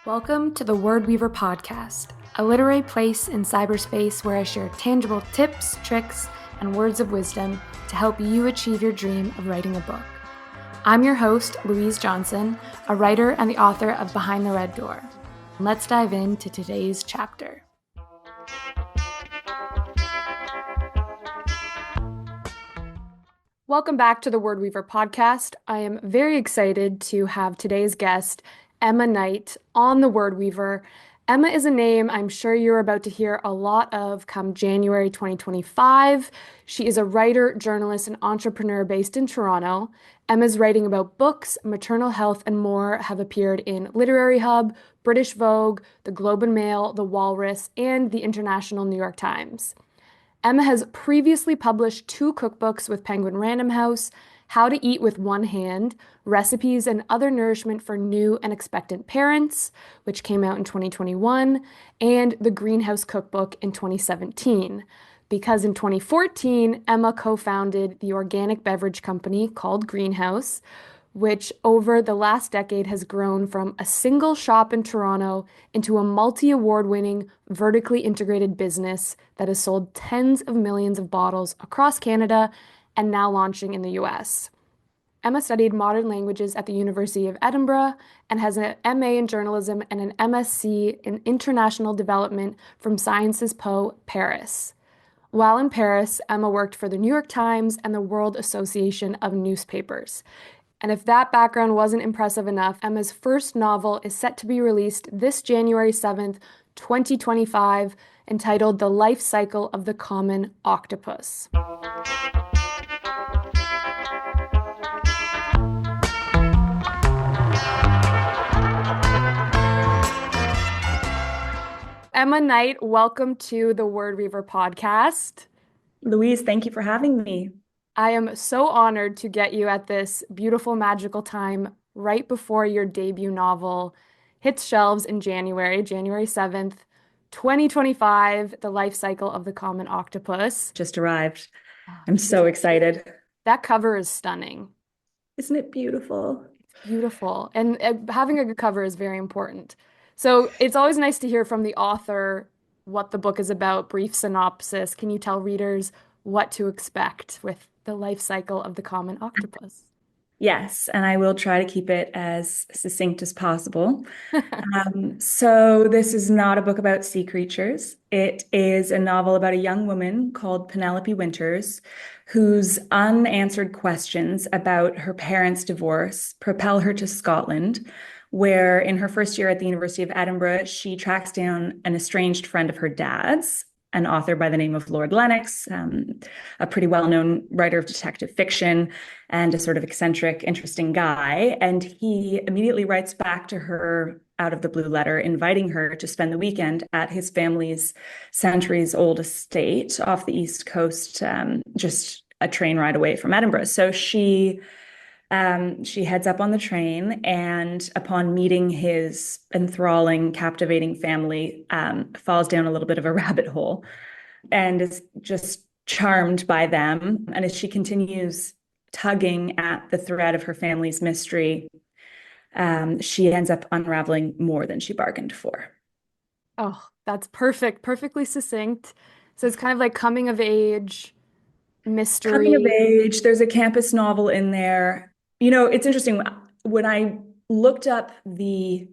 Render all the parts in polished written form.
Welcome to the Word Weaver podcast, a literary place in cyberspace where I share tangible tips, tricks, and words of wisdom to help you achieve your dream of writing a book. I'm your host, Louise Johnson, a writer and the author of Behind the Red Door. Let's dive into today's chapter. Welcome back to the Word Weaver podcast. I am very excited to have today's guest, Emma Knight, on the Word Weaver. Emma is a name I'm sure you're about to hear a lot of come January 2025. She is a writer, journalist, and entrepreneur based in Toronto. Emma's writing about books, maternal health, and more have appeared in Literary Hub, British Vogue, the Globe and Mail, the Walrus, and the International New York Times. Emma has previously published 2 cookbooks with Penguin Random House, How to Eat with One Hand, Recipes and Other Nourishment for New and Expectant Parents, which came out in 2021, and The Greenhouse Cookbook in 2017. Because in 2014, Emma co-founded the organic beverage company called Greenhouse, which over the last decade has grown from a single shop in Toronto into a multi-award-winning, vertically integrated business that has sold tens of millions of bottles across Canada and now launching in the US. Emma studied modern languages at the University of Edinburgh and has an MA in journalism and an MSc in international development from Sciences Po, Paris. While in Paris, Emma worked for the New York Times and the World Association of Newspapers. And if that background wasn't impressive enough, Emma's first novel is set to be released this January 7th, 2025, entitled The Life Cycle of the Common Octopus. Emma Knight, welcome to the Word Weaver podcast. Louise, thank you for having me. I am so honored to get you at this beautiful, magical time right before your debut novel hits shelves in January 7th, 2025, The Life Cycle of the Common Octopus. Just arrived. I'm so excited. That cover is stunning. Isn't it beautiful? It's beautiful. And having a good cover is very important. So it's always nice to hear from the author what the book is about, brief synopsis. Can you tell readers what to expect with The Life Cycle of the Common Octopus? Yes, and I will try to keep it as succinct as possible. So this is not a book about sea creatures. It is a novel about a young woman called Penelope Winters, whose unanswered questions about her parents' divorce propel her to Scotland, where in her first year at the University of Edinburgh, she tracks down an estranged friend of her dad's, an author by the name of Lord Lennox, a pretty well-known writer of detective fiction and a sort of eccentric, interesting guy. And he immediately writes back to her out of the blue letter, inviting her to spend the weekend at his family's centuries-old estate off the East Coast, just a train ride away from Edinburgh. So she heads up on the train, and upon meeting his enthralling, captivating family, falls down a little bit of a rabbit hole and is just charmed by them. And as she continues tugging at the thread of her family's mystery, she ends up unraveling more than she bargained for. Oh, that's perfect. Perfectly succinct. So it's kind of like coming of age mystery. Coming of age, there's a campus novel in there. You know, it's interesting. When I looked up the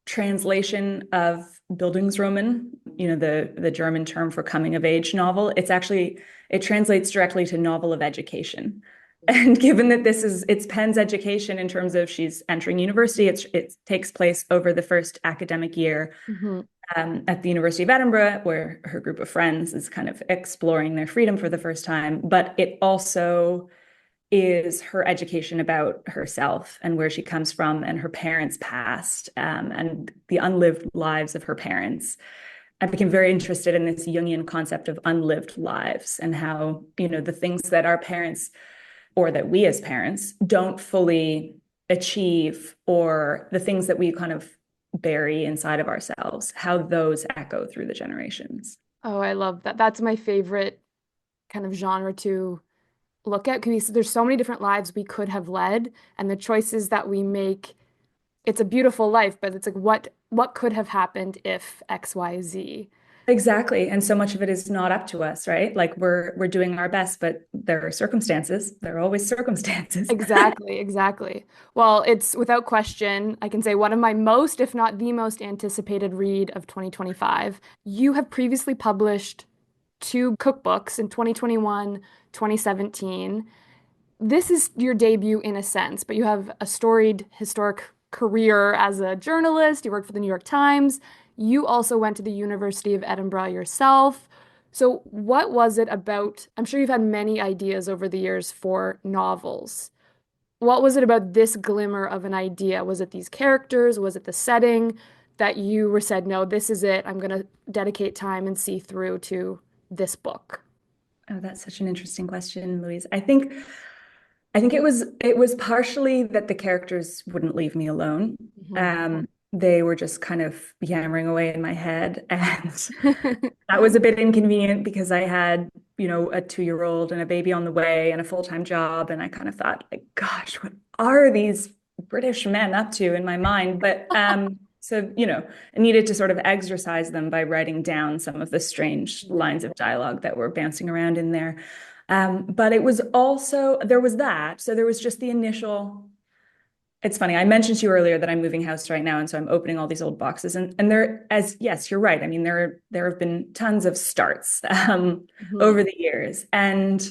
translation of Bildungsroman, you know, the German term for coming of age novel, it translates directly to novel of education. And given that it's Penn's education in terms of she's entering university, it takes place over the first academic year at the University of Edinburgh, where her group of friends is kind of exploring their freedom for the first time. But it also is her education about herself and where she comes from and her parents' past, and the unlived lives of her parents. I became very interested in this Jungian concept of unlived lives and how, you know, the things that our parents, or that we as parents, don't fully achieve, or the things that we kind of bury inside of ourselves, how those echo through the generations. Oh, I love that. That's my favorite kind of genre to look at because there's so many different lives we could have led, and the choices that we make. It's a beautiful life, but it's like what could have happened if X, Y, Z. Exactly. And so much of it is not up to us, right? Like we're doing our best, but there are circumstances. There are always circumstances. Exactly, exactly. Well, it's without question, I can say one of my most, if not the most anticipated read of 2025. You have previously published two cookbooks in 2021, 2017. This is your debut in a sense, but you have a storied historic career as a journalist. You worked for the New York Times. You also went to the University of Edinburgh yourself. So, what was it about? I'm sure you've had many ideas over the years for novels. What was it about this glimmer of an idea? Was it these characters? Was it the setting that you were said, no, this is it. I'm going to dedicate time and see through to this book? Oh, that's such an interesting question, Louise. I think it was partially that the characters wouldn't leave me alone. Mhm. They were just kind of yammering away in my head, and that was a bit inconvenient because I had, a 2-year-old and a baby on the way and a full-time job, and I kind of thought, like, gosh, what are these British men up to in my mind? But so, I needed to sort of exercise them by writing down some of the strange lines of dialogue that were bouncing around in there. But it was also, there was that. So there was just the initial. It's funny. I mentioned to you earlier that I'm moving house right now, and so I'm opening all these old boxes. And there, as yes, you're right. I mean, there have been tons of starts Mhm. over the years, and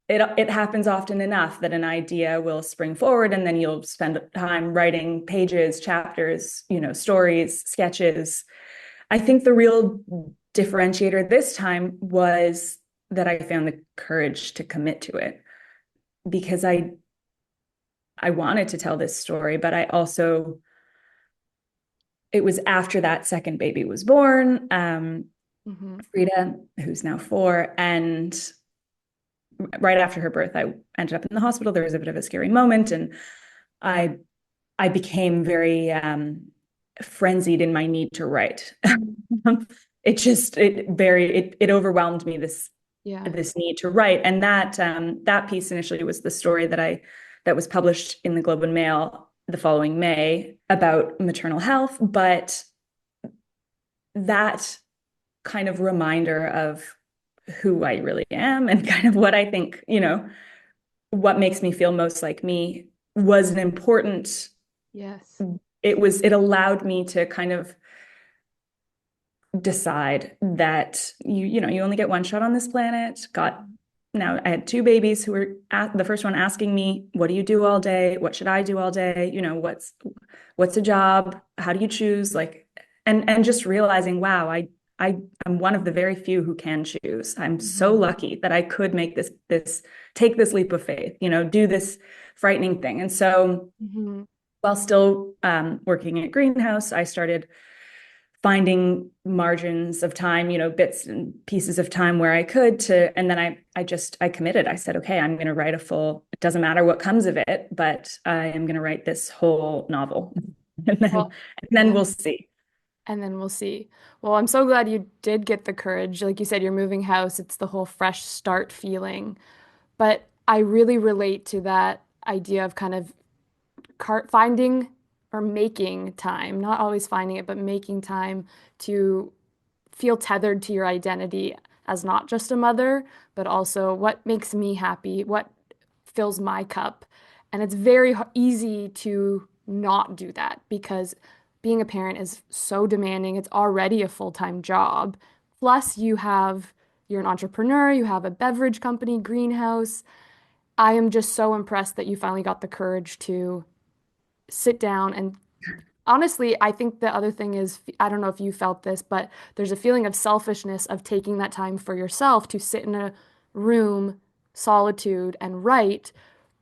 it happens often enough that an idea will spring forward, and then you'll spend time writing pages, chapters, stories, sketches. I think the real differentiator this time was that I found the courage to commit to it because I wanted to tell this story, but I also, it was after that second baby was born, Mhm. Frida, who's now 4, and right after her birth, I ended up in the hospital. There was a bit of a scary moment, and I I became very frenzied in my need to write. It overwhelmed me, Yeah. this need to write, and that piece initially was the story that was published in the Globe and Mail the following May about maternal health, but that kind of reminder of who I really am and kind of what I think, what makes me feel most like me was an important. Yes. It allowed me to kind of decide that you only get one shot on this planet. Got Now I had 2 babies who were the first one asking me, what do you do all day? What should I do all day? What's a job? How do you choose? Like, and just realizing, wow, I'm one of the very few who can choose. I'm so Mhm. lucky that I could make this take this leap of faith, do this frightening thing. And so Mhm. while still working at Greenhouse, I started finding margins of time, bits and pieces of time where I could and then I committed. I said, okay, I'm going to write it doesn't matter what comes of it, but I am going to write this whole novel. and then, Well, and then yeah. we'll see. And then we'll see. Well, I'm so glad you did get the courage. Like you said, you're moving house. It's the whole fresh start feeling. But I really relate to that idea of kind of finding or making time, not always finding it, but making time to feel tethered to your identity as not just a mother, but also what makes me happy, what fills my cup. And it's very easy to not do that because being a parent is so demanding. It's already a full-time job. Plus, you're an entrepreneur, you have a beverage company, greenhouse. I am just so impressed that you finally got the courage to sit down and honestly, I think the other thing is, I don't know if you felt this, but there's a feeling of selfishness of taking that time for yourself to sit in a room, solitude, and write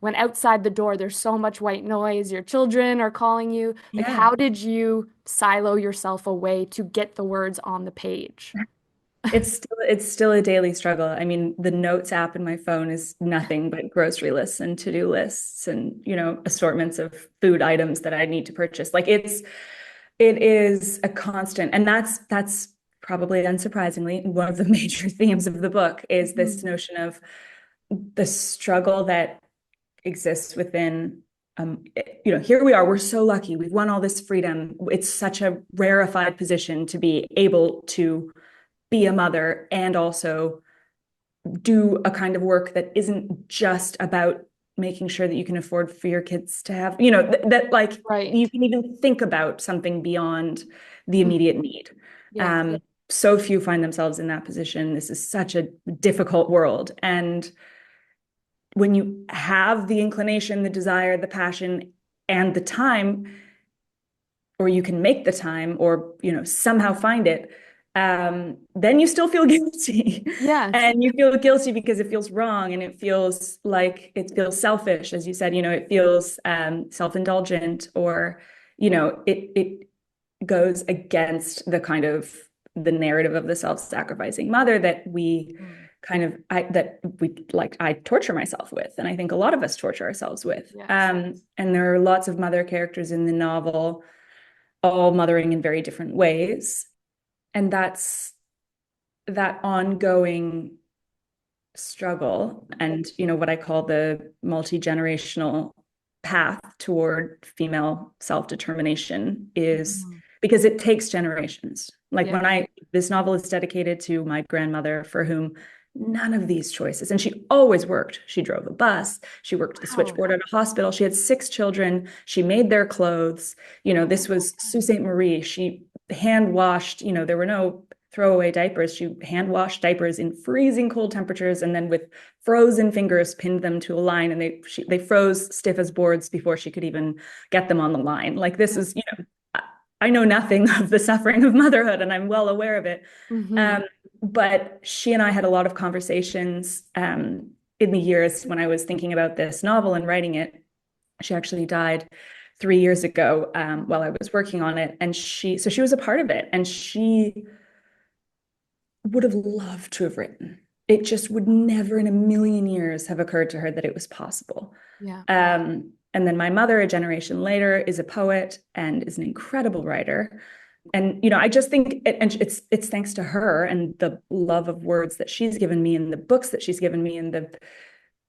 when outside the door there's so much white noise, your children are calling you. Like, Yeah. how did you silo yourself away to get the words on the page? It's still a daily struggle. I mean, the notes app in my phone is nothing but grocery lists and to-do lists and, assortments of food items that I need to purchase. Like it is a constant. And that's probably unsurprisingly one of the major themes of the book is this Mhm. notion of the struggle that exists within, here we are, we're so lucky, we've won all this freedom. It's such a rarefied position to be able to be a mother and also do a kind of work that isn't just about making sure that you can afford for your kids to have, that like Right. you can even think about something beyond the Mm. immediate need. Yeah. Um, so few find themselves in that position. This is such a difficult world. And when you have the inclination, the desire, the passion, and the time, or you can make the time or somehow find it, then you still feel guilty. Yes. And you feel guilty because it feels wrong and it feels like it feels selfish, as you said, it feels self-indulgent, or it goes against the kind of the narrative of the self-sacrificing mother that we Mm. I torture myself with, and I think a lot of us torture ourselves with. Yes. And there are lots of mother characters in the novel, all mothering in very different ways. And that's that ongoing struggle and, what I call the multi-generational path toward female self-determination is Mhm. because it takes generations. Like Yeah. this novel is dedicated to my grandmother, for whom none of these choices, and she always worked. She drove a bus, she worked the Wow. switchboard at a hospital, she had 6 children, she made their clothes. This was Sault Ste. Marie. She hand washed, there were no throwaway diapers. She hand washed diapers in freezing cold temperatures and then with frozen fingers pinned them to a line, and they froze stiff as boards before she could even get them on the line. Like this Yeah. is, I know nothing of the suffering of motherhood and I'm well aware of it. Hmm. Um, but she and I had a lot of conversations in the years when I was thinking about this novel and writing it. She actually died 3 years ago while I was working on it. And she was a part of it. And she would have loved to have written. It just would never in a million years have occurred to her that it was possible. Yeah. And then my mother, a generation later, is a poet and is an incredible writer. And I just think and it's thanks to her and the love of words that she's given me and the books that she's given me and the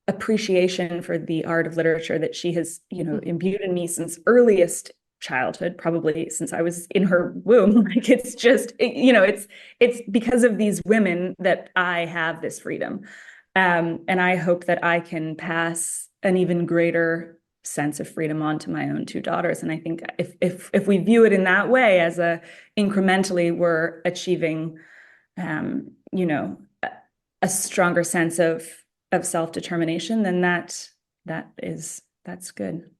appreciation for the art of literature that she has, imbued in me since earliest childhood, probably since I was in her womb. Like it's just, it's because of these women that I have this freedom. And I hope that I can pass an even greater sense of freedom on to my own 2 daughters. And I think if we view it in that way, as a incrementally we're achieving, you know, a stronger sense of self-determination, then that's good.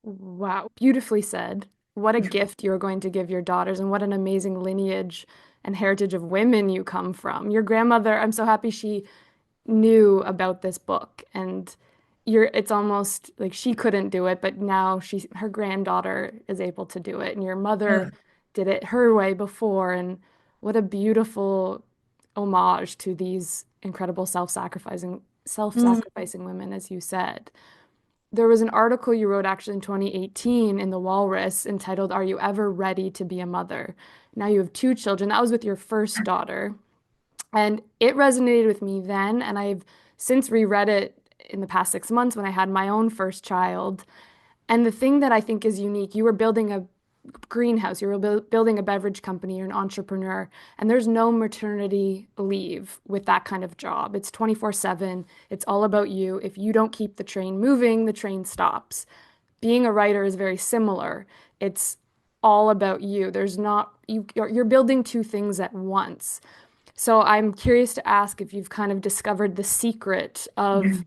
Wow. Beautifully said. What a gift you're going to give your daughters, and what an amazing lineage and heritage of women you come from. Your grandmother, I'm so happy she knew about this book, and it's almost like she couldn't do it, but now her granddaughter is able to do it, and your mother Oh, did it her way before. And what a beautiful homage to these incredible mm, self-sacrificing women, as you said. There was an article you wrote actually in 2018 in the Walrus entitled, "Are You Ever Ready to Be a Mother?" Now you have 2 children. That was with your first daughter. And it resonated with me then. And I've since reread it in the past 6 months when I had my own first child. And the thing that I think is unique, you were building a greenhouse, you were building a beverage company, you're an entrepreneur, and there's no maternity leave with that kind of job. It's 24/7. It's all about you. If you don't keep the train moving, the train stops. Being a writer is very similar. It's all about you. There's not you're building 2 things at once. So I'm curious to ask if you've kind of discovered the secret yeah. of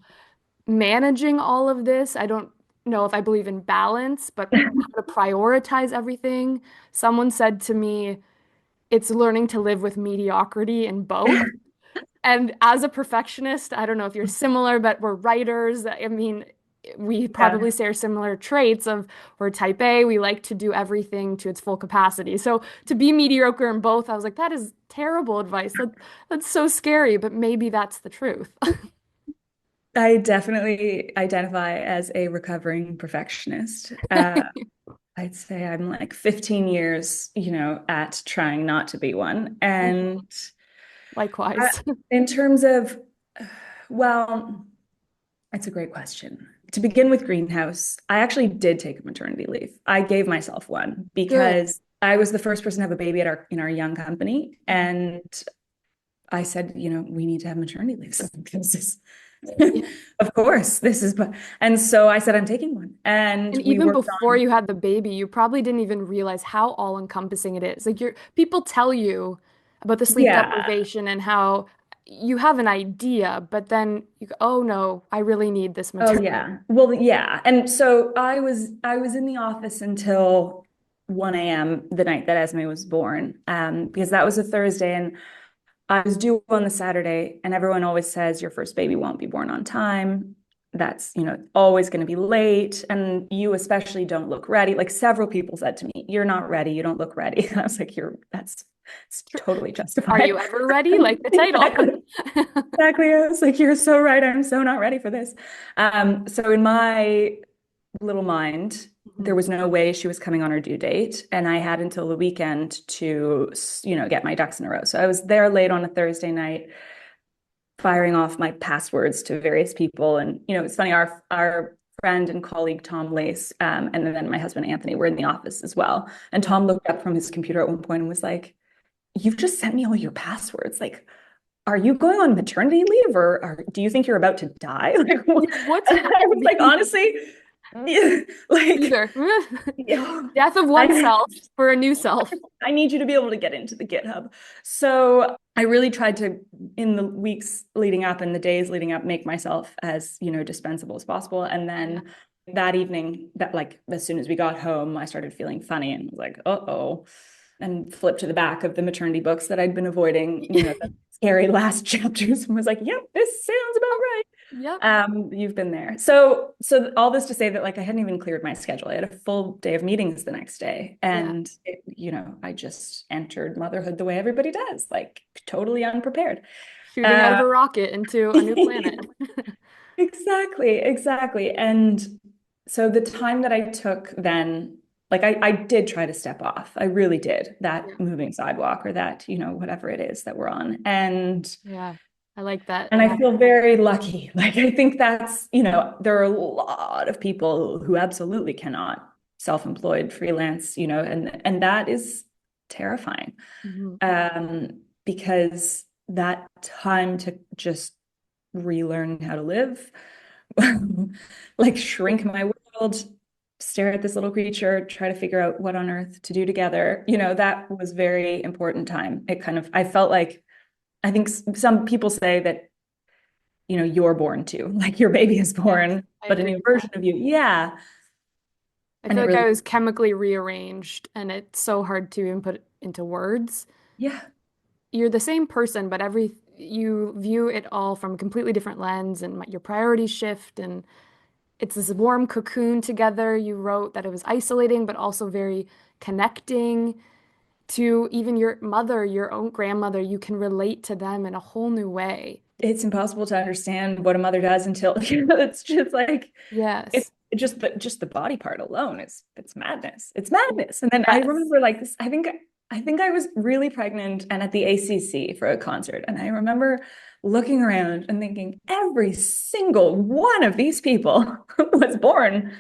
managing all of this. I don't know if I believe in balance, but how to prioritize everything. Someone said to me, it's learning to live with mediocrity in both. And as a perfectionist, I don't know if you're similar, but we're writers. I mean, we Yeah. probably share similar traits of we're type A, we like to do everything to its full capacity. So to be mediocre in both, I was like, that is terrible advice. That's so scary, but maybe that's the truth. I definitely identify as a recovering perfectionist. I'd say I'm like 15 years, at trying not to be one. And I, Likewise. in terms of, well, It's a great question. To begin with Greenhouse, I actually did take a maternity leave. I gave myself one Good. because I was the first person to have a baby at our young company. And I said, we need to have maternity leave. So this is, Yeah. of course, this is, and so I said, I'm taking one. And And we even worked before on, you had the baby, you probably didn't even realize how all-encompassing it is. Like people tell you about the sleep yeah. deprivation and how you have an idea, but then you go, oh no, I really need this Oh maternity. yeah. Well, yeah. And so I was in the office until 1 a.m. the night that Esme was born, because that was a Thursday and I was due on the Saturday, and everyone always says your first baby won't be born on time. That's, always going to be late. And you especially don't look ready. Like several people said to me, you're not ready. You don't look ready. And I was like, that's it's totally Are justified. you ever ready? Like the title. Exactly. Exactly. I was like, you're so right. I'm so not ready for this. So in my little mind, there Mhm. was no way she was coming on her due date. And I had until the weekend to, get my ducks in a row. So I was there late on a Thursday night, firing off my passwords to various people. And, it's funny, our friend and colleague, Tom Lace, and then my husband, Anthony, were in the office as well. And Yeah. Tom looked up from his computer at one point and was like, you've just sent me all your passwords. Like, are you going on maternity leave or do you think you're about to die? Like, Yeah, what's I was like, happening? honestly, yeah, like, Either. yeah, Death of I, oneself for a new self. I need you to be able to get into the GitHub. So I really tried to, in the weeks leading up and the days leading up, make myself as, dispensable as possible. And Yeah. then that evening, that like as soon as we got home, I started feeling funny and was like, uh-oh, and flipped to the back of the maternity books that I'd been avoiding, the scary last chapters, and was like, yep, this sounds about right. Yep. You've been there. So all this to say that like I hadn't even cleared my schedule. I had a full day of meetings the next day. Yeah. And I just entered motherhood the way everybody does, like totally unprepared. Shooting out of Uh, a rocket into a new planet. exactly, exactly. And so the time that I took then, like I did try to step off. I really did Yeah. that moving sidewalk or that, whatever it is that we're on. And Yeah. I like that. And I feel very lucky. Like, I think that's, there are a lot of people who absolutely cannot self-employed freelance, and that is terrifying. Mhm. Because that time to just relearn how to live, like shrink my world, stare at this little creature, try to figure out what on earth to do together, that was very important time. I felt like, I think some people say that you're born to, like your baby is Yes, born, I but a agree new with that. version of you. Yeah. I And feel it like I really, was chemically rearranged and it's so hard to input into words. yeah, You're the same person, but you view it all from a completely different lens and your priorities shift and it's this warm cocoon together. You wrote that it was isolating, but also very connecting to even your mother, your own grandmother. You can relate to them in a whole new way. it's impossible to understand what a mother does until, it's just like, it's Yes. just the body part alone it's madness. It's madness. And then I Yes. remember like this, I think I was really pregnant and at the ACC for a concert. And I remember looking around and thinking every single one of these people was born,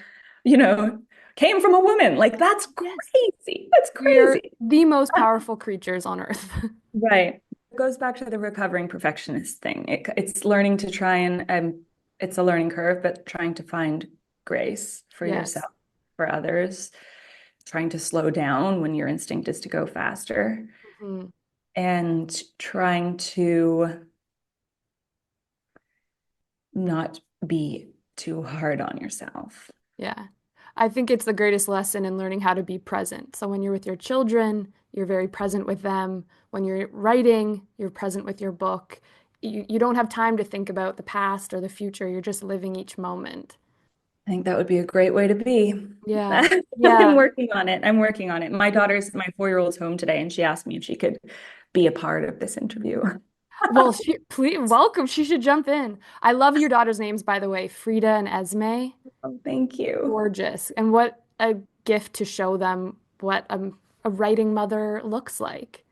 you know, came from a woman. Like that's Yes. crazy. That's We are crazy. the most powerful creatures on earth. Right. It goes back to the recovering perfectionist thing. It's learning to try and it's a learning curve, but trying to find grace for Yes. yourself, for others, trying to slow down when your instinct is to go faster, Mhm. and trying to not be too hard on yourself. Yeah. I think it's the greatest lesson in learning how to be present. So when you're with your children, you're very present with them. When you're writing, you're present with your book. You don't have time to think about the past or the future. You're just living each moment. I think that would be a great way to be. Yeah. I'm Yeah. working on it. I'm working on it. My 4-year-old's home today, and she asked me if she could be a part of this interview. Well, please welcome. She should jump in. I love your daughter's names, by the way, Frida and Esme. Oh, thank you. Gorgeous. And what a gift to show them what a writing mother looks like.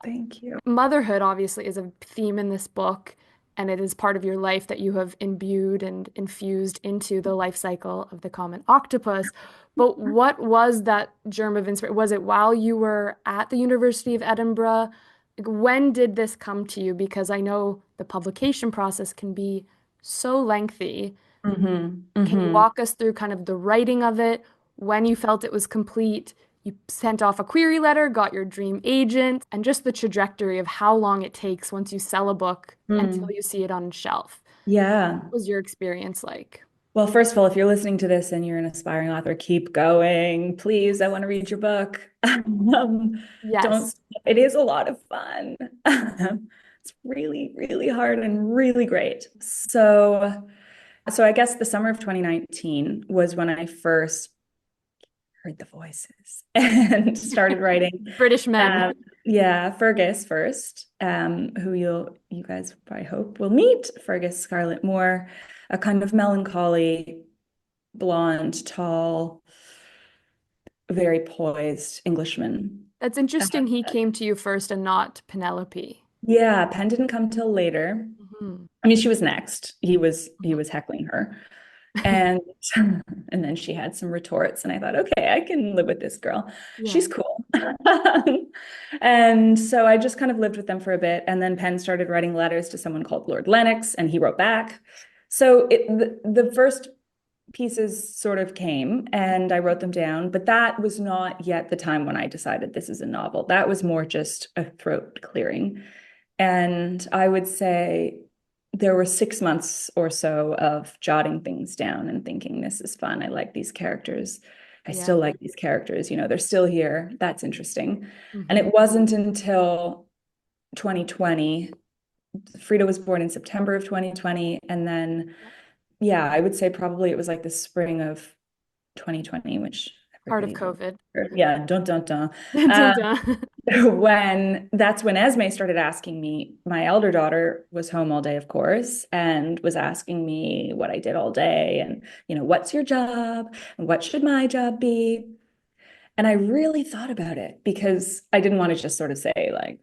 Thank you. Motherhood obviously is a theme in this book, and it is part of your life that you have imbued and infused into the life cycle of the common octopus. But what was that germ of inspiration? Was it while you were at the University of Edinburgh? Like, when did this come to you? Because I know the publication process can be so lengthy. Hmm. Can you Hmm. walk us through kind of the writing of it, when you felt it was complete? You sent off a query letter, got your dream agent, and just the trajectory of how long it takes once you sell a book until Mm. you see it on a shelf. Yeah. What was your experience like? Well, first of all, if you're listening to this and you're an aspiring author, keep going. Please, I want to read your book. Don't, Yes, it is a lot of fun. It's really, really hard and really great. So I guess the summer of 2019 was when I first heard the voices and started writing. British men. Yeah, Fergus first, who you guys, I hope, will meet. Fergus Scarlett Moore, a kind of melancholy, blonde, tall, very poised Englishman. That's Uh, interesting. He came to you first and not Penelope. yeah, Penn didn't come till later. Mhm. I mean, she was next. He was heckling her. And and then she had some retorts, and I thought, okay, I can live with this girl. Yeah. She's cool. And so I just kind of lived with them for a bit, and then Penn started writing letters to someone called Lord Lennox, and he wrote back. So the first pieces sort of came, and I wrote them down, but that was not yet the time when I decided this is a novel. That was more just a throat clearing. And I would say there were 6 months or so of jotting things down and thinking, this is fun. I like these characters. I Yeah. still like these characters. They're still here. That's interesting. And Hmm. it wasn't until 2020. Frida was born in September of 2020. And then, yeah, I would say probably it was like the spring of 2020, which Part of everybody will COVID. remember. Yeah, dun dun dun. Dun, dun. That's when Esme started asking me, my elder daughter was home all day, of course, and was asking me what I did all day and, what's your job? And what should my job be? And I really thought about it because I didn't want to just sort of say like,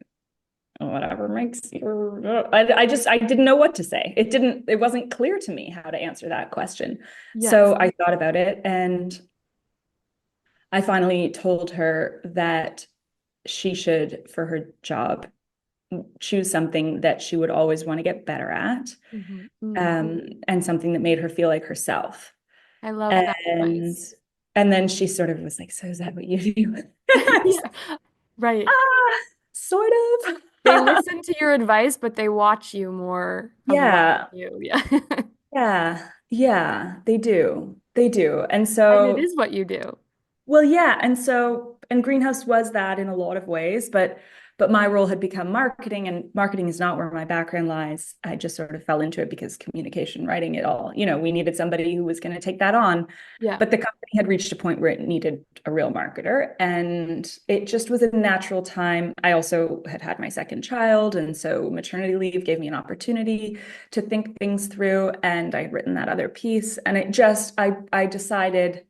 whatever makes you, I didn't know what to say. It wasn't clear to me how to answer that question. Yes. So I thought about it, and I finally told her that she should, for her job, choose something that she would always want to get better at, Hmm. Mm. and something that made her feel like herself. I love that And advice. and then she sort of was like, "So is that what you do?" I was Yeah. like, Right. sort They of. listen to your advice, but they watch you more of what Yeah, you do. Yeah. yeah, yeah. They do, they do. And And it so, is what you do. well, yeah, and Greenhouse was that in a lot of ways, but my role had become marketing, and marketing is not where my background lies. I just sort of fell into it because communication, writing it all, we needed somebody who was going to take that on. Yeah. But the company had reached a point where it needed a real marketer, and it just was a natural time. I also had had my second child, and so maternity leave gave me an opportunity to think things through, and I'd written that other piece, and I decided,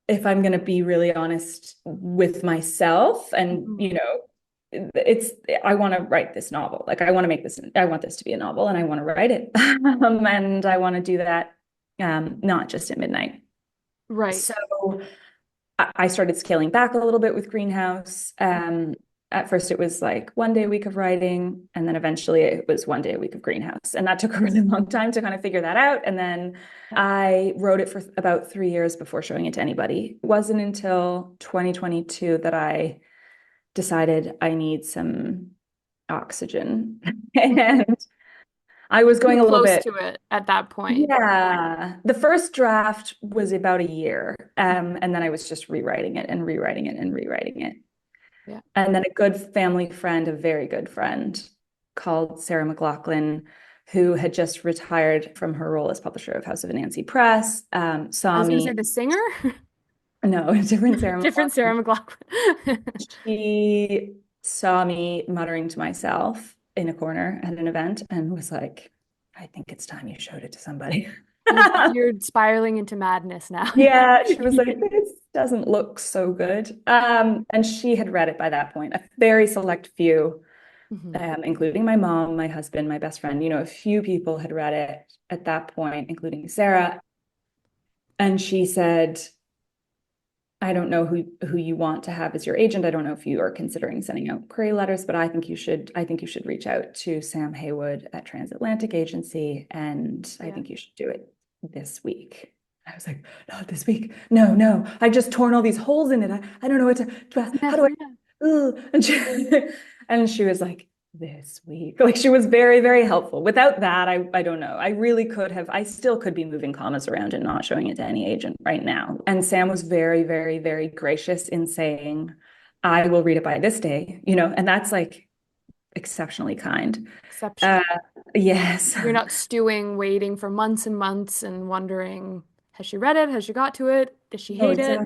if I'm going to be really honest with myself, and Mhm. it's I want to write this novel. Like I want this to be a novel, and I want to write it. And I want to do that, not just at midnight. Right. So I started scaling back a little bit with Greenhouse. At first it was like 1 day a week of writing, and then eventually it was 1 day a week of Greenhouse. And that took a really long time to kind of figure that out. And then I wrote it for about 3 years before showing it to anybody. It wasn't until 2022 that I decided I need some oxygen. Okay. And I was Too going a little close bit. to it at that point. Yeah, the first draft was about a year, and then I was just rewriting it and rewriting it and rewriting it. Yeah. And then a good family friend, a very good friend called Sarah McLaughlin, who had just retired from her role as publisher of House of Nancy Press, I saw was going to say me. the singer, No, a different Sarah different Sarah McLaughlin. McLachlan. She saw me muttering to myself in a corner at an event and was like, I think it's time you showed it to somebody. You're spiraling into madness now. Yeah, she was like, this doesn't look so good. And she had read it by that point, a very select few. Mhm. including my mom, my husband, my best friend. A few people had read it at that point, including Sarah. And she said, I don't know who you want to have as your agent. I don't know if you are considering sending out query letters, but I think you should reach out to Sam Haywood at Transatlantic Agency, and I Yeah. think you should do it this week. I was like, not this week. No, no. I just torn all these holes in it. I don't know what to, how do I, Yeah. ugh. And she was like, this week. Like she was very, very helpful. Without that, I don't know. I still could be moving commas around and not showing it to any agent right now. And Sam was very, very, very gracious in saying, I will read it by this day, and that's like exceptionally kind. Uh, Exceptional. yes. You're not stewing, waiting for months and months and wondering, has she read it? Has she got to it? Does she Oh, hate it?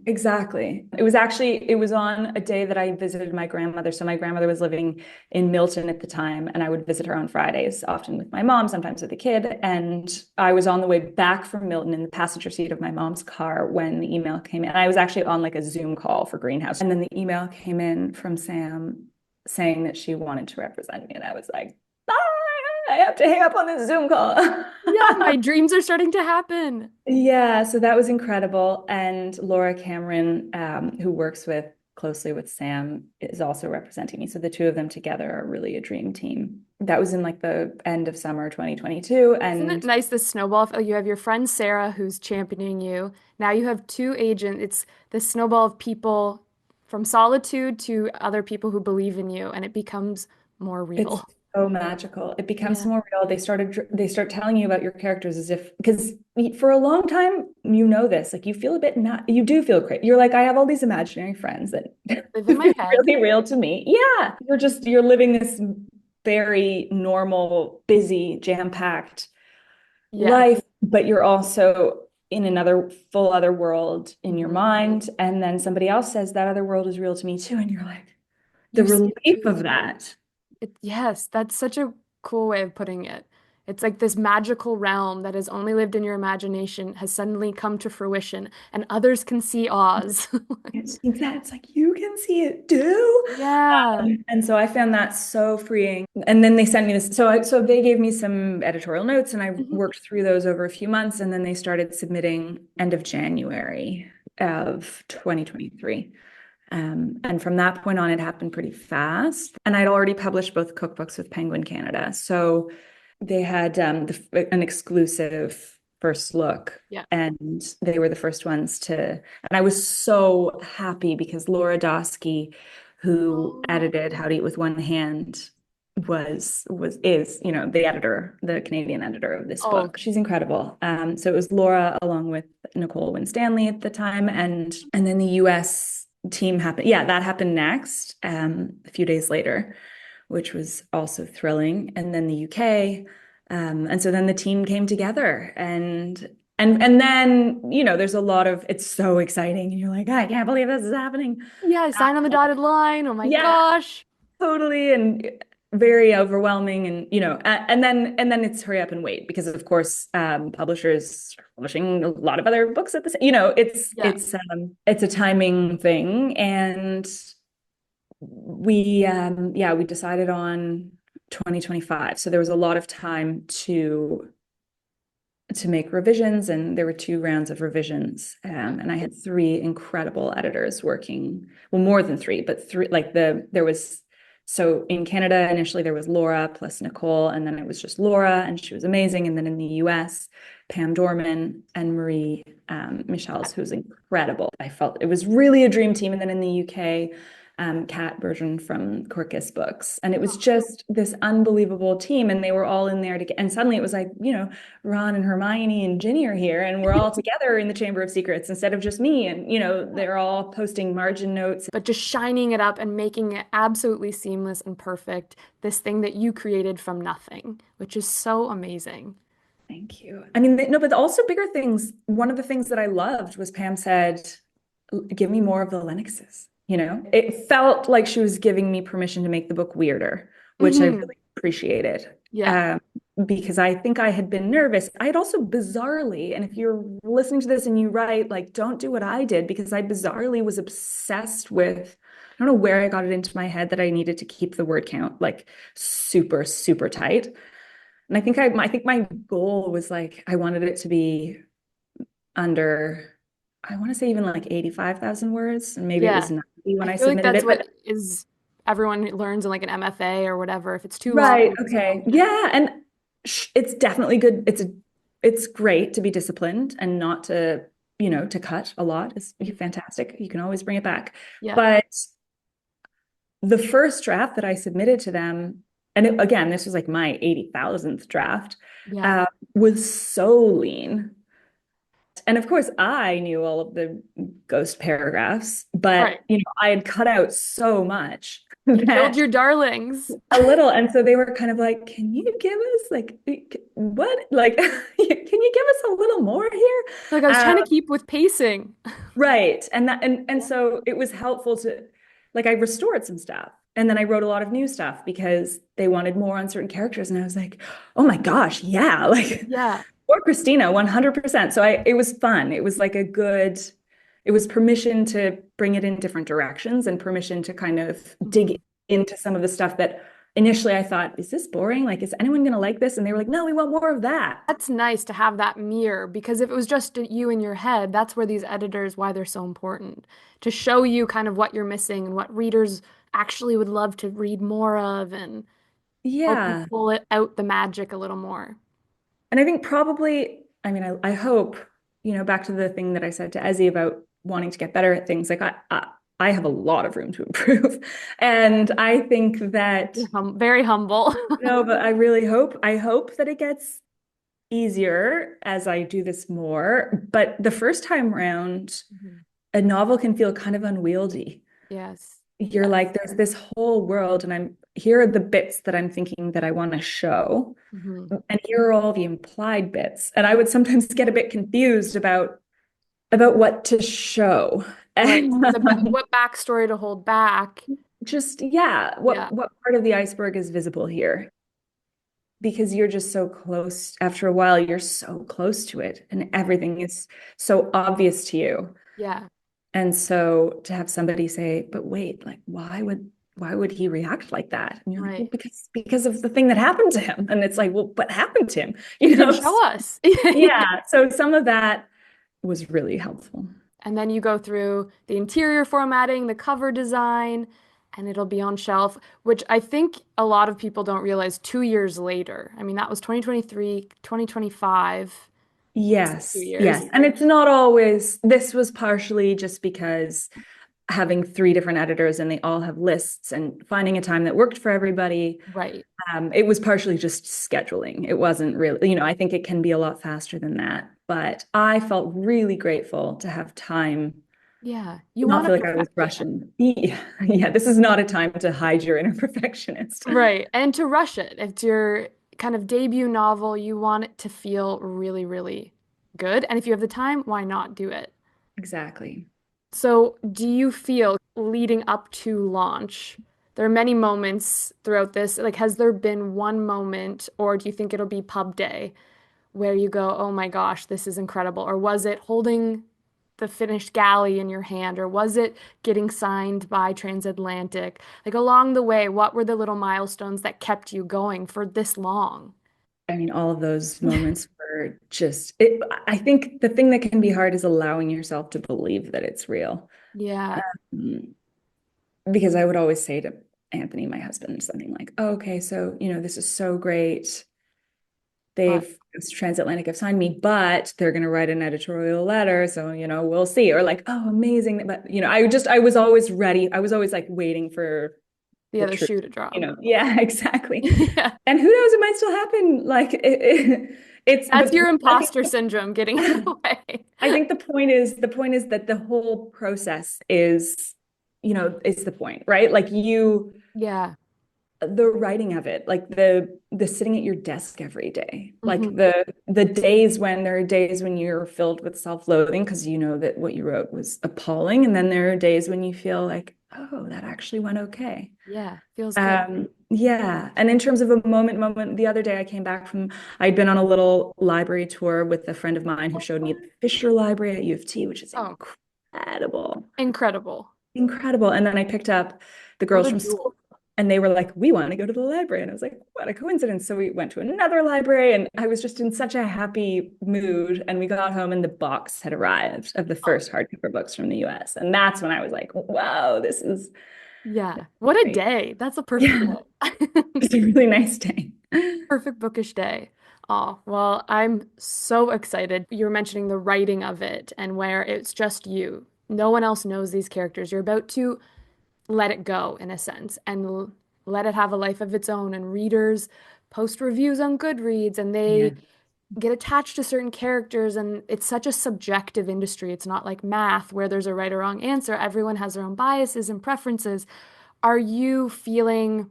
exactly. Exactly. It was on a day that I visited my grandmother. So my grandmother was living in Milton at the time, and I would visit her on Fridays, often with my mom, sometimes with a kid. And I was on the way back from Milton in the passenger seat of my mom's car when the email came in. I was actually on like a Zoom call for Greenhouse. And then the email came in from Sam saying that she wanted to represent me. And I was like, ah, I have to hang up on this Zoom call. Yeah, my dreams are starting to happen. Yeah, so that was incredible. And Laura Cameron, who works closely with Sam, is also representing me. So the two of them together are really a dream team. That was in like the end of summer 2022. Isn't it And nice, this snowball? You have your friend Sarah who's championing you. Now you have two agents. It's the snowball of people from solitude to other people who believe in you, and it becomes more it's real. so magical. It becomes Yeah. more real. They start telling you about your characters as if, because for a long time, this, like you feel a bit not, you do feel great. You're like, I have all these imaginary friends that Live in feel my head. really real to me. Yeah. You're living this very normal, busy, jam-packed Yes. life, but you're also in another full other world in your Mhm. mind. And then somebody else says that other world is real to me too. And you're like, the You see it relief too. of that. Yes, that's such a cool way of putting it. It's like this magical realm that has only lived in your imagination has suddenly come to fruition, and others can see Oz. It's like you can see it too. Yeah. And so I found that so freeing. And then they sent me this. So they gave me some editorial notes, and I Mhm. worked through those over a few months. And then they started submitting end of January of 2023. And from that point on, it happened pretty fast. And I'd already published both cookbooks with Penguin Canada. So they had an exclusive first look, Yeah. and they were the first ones and I was so happy because Laura Dosky, who Oh, edited How to Eat with One Hand, is the Canadian editor of this oh, book. She's incredible. So it was Laura along with Nicole Winstanley at the time, and then the US team happened. Yeah, that happened next, a few days later, which was also thrilling. And then the UK. And so then the team came together, and then, there's a lot of, it's so exciting. And you're like, I can't believe this is happening. yeah, I signed on the dotted line. Oh my Yeah, gosh. totally. And very overwhelming. And, and then it's hurry up and wait, because of course, publishers are publishing a lot of other books at the same, Yeah. it's a timing thing. And we decided on 2025. So there was a lot of time to make revisions, and there were 2 rounds of revisions. And I had 3 incredible editors working, well, more than 3, but 3, like so in Canada, initially there was Laura plus Nicole, and then it was just Laura, and she was amazing. And then in the US, Pam Dorman and Marie Michels, who's incredible. I felt it was really a dream team. And then in the UK, Kat Bergen from Corcus Books. And it was just this unbelievable team. And they were all in there and suddenly it was like, Ron and Hermione and Ginny are here, and we're all together in the Chamber of Secrets instead of just me. And, they're all posting margin notes. But just shining it up and making it absolutely seamless and perfect, this thing that you created from nothing, which is so amazing. Thank you. I mean, no, but also bigger things. One of the things that I loved was Pam said, give me more of the Lennoxes. It felt like she was giving me permission to make the book weirder, which I Hmm. really appreciated. Yeah. Um, because I think I had been nervous. I had also bizarrely, and if you're listening to this and you write, like, don't do what I did, because I bizarrely was obsessed with don't know where I got it into my head that I needed to keep the word count like super, super tight. And I think my goal was like, I wanted it to be under, I want to say even like 85,000 words. And maybe it Yeah. was 90 I when I feel like submitted that's it, what but is everyone learns in like an MFA or whatever. If it's too right. long, it's a Okay. no. Yeah. And it's definitely good. It's great to be disciplined and not to, to cut a lot. It's fantastic. You can always bring it back. Yeah. But the first draft that I submitted to them, and again, this was like my 80,000th draft, Yeah. uh, was so lean. And of course, I knew all of the ghost paragraphs, Right. but I had cut out so much You killed that your darlings. a little. And so they were kind of like, can you give us like what? Like, can you give us a little more here? Like I was Um, trying to keep with pacing. right. And Yeah. so it was helpful to like I restored some stuff. And then I wrote a lot of new stuff because they wanted more on certain characters. And I was like, oh my gosh, yeah, like Yeah. or Christina, 100%. So it was fun. It was like it was permission to bring it in different directions and permission to kind of Mhm. dig into some of the stuff that initially I thought, is this boring? Like, is anyone going to like this? And they were like, no, we want more of that. That's nice to have that mirror because if it was just you in your head, that's where these editors, why they're so important, to show you kind of what you're missing and what readers actually would love to read more of and help you Yeah. pull it out the magic a little more. And I think probably, I mean, I hope, back to the thing that I said to Ezzy about wanting to get better at things, like I have a lot of room to improve. And I think that, You're very humble. no, but I hope that it gets easier as I do this more. But the first time round, Mhm. a novel can feel kind of unwieldy. Yes. You're Yes. like, there's this whole world, and here are the bits that I'm thinking that I want to show. Mhm. And here are all the implied bits. And I would sometimes get a bit confused about what to show. Right. And What backstory to hold back? just, yeah, Yeah. what part of the iceberg is visible here? Because you're just so close. After a while, you're so close to it, and everything is so obvious to you. Yeah. And so to have somebody say, but wait, like why would he react like that? And you're like, well, Right. because of the thing that happened to him. And it's like, well, what happened to him? You didn't show us. Yeah. So some of that was really helpful. And then you go through the interior formatting, the cover design, and it'll be on shelf, which I think a lot of people don't realize 2 years later. I mean, that was 2023, 2025. It's 2 years. Yes. And it's not always, this was partially just because having three different editors and they all have lists and finding a time that worked for everybody. Right. It was partially just scheduling. It wasn't really, I think it can be a lot faster than that. But I felt really grateful to have time, Yeah. You not want to feel like I was perfect it. rushing. Yeah, yeah, this is not a time to hide your inner perfectionist. Right. And to rush it. If it's your kind of debut novel, you want it to feel really, really good. And if you have the time, why not do it? Exactly. So, do you feel leading up to launch, there are many moments throughout this, like has there been one moment, or do you think it'll be pub day where you go, oh my gosh, this is incredible? Or was it holding the finished galley in your hand, or was it getting signed by Transatlantic? Like along the way, what were the little milestones that kept you going for this long? I mean, all of those moments were just it. I think the thing that can be hard is allowing yourself to believe that it's real. Yeah. Um, because I would always say to Anthony, my husband, something like, oh, okay, so, this is so great. But Transatlantic have signed me, but they're going to write an editorial letter. So, we'll see. Or like, oh, amazing. But, I was always ready. I was always like waiting for the the other truth, shoe to drop. Yeah, exactly. Yeah. And who knows, it might still happen. Like That's your I think, imposter syndrome getting in the way. I think the point is that the whole process is the point, right? Like Yeah. the writing of it, like the sitting at your desk every day, like Hmm. the days when there are days when you're filled with self-loathing because you know that what you wrote was appalling, and then there are days when you feel like, oh, that actually went okay. Yeah. Feels good. Yeah. And in terms of a moment, the other day I'd been on a little library tour with a friend of mine who showed me the Fisher Library at U of T, which is Oh, incredible. incredible. incredible. And then I picked up the What girls a from jewel. school and they were like, we want to go to the library. And I was like, what a coincidence. So we went to another library and I was just in such a happy mood. And we got home and the box had arrived of the Oh, first hardcover books from the US. And that's when I was like, wow, this is yeah. What a great. day. That's a perfect Yeah, day. it's a really nice day. Perfect bookish day. Oh, well, I'm so excited. You were mentioning the writing of it and where it's just you. No one else knows these characters. You're about to let it go in a sense and let it have a life of its own. And readers post reviews on Goodreads and Yeah. they get attached to certain characters. And it's such a subjective industry. It's not like math where there's a right or wrong answer. Everyone has their own biases and preferences. Are you feeling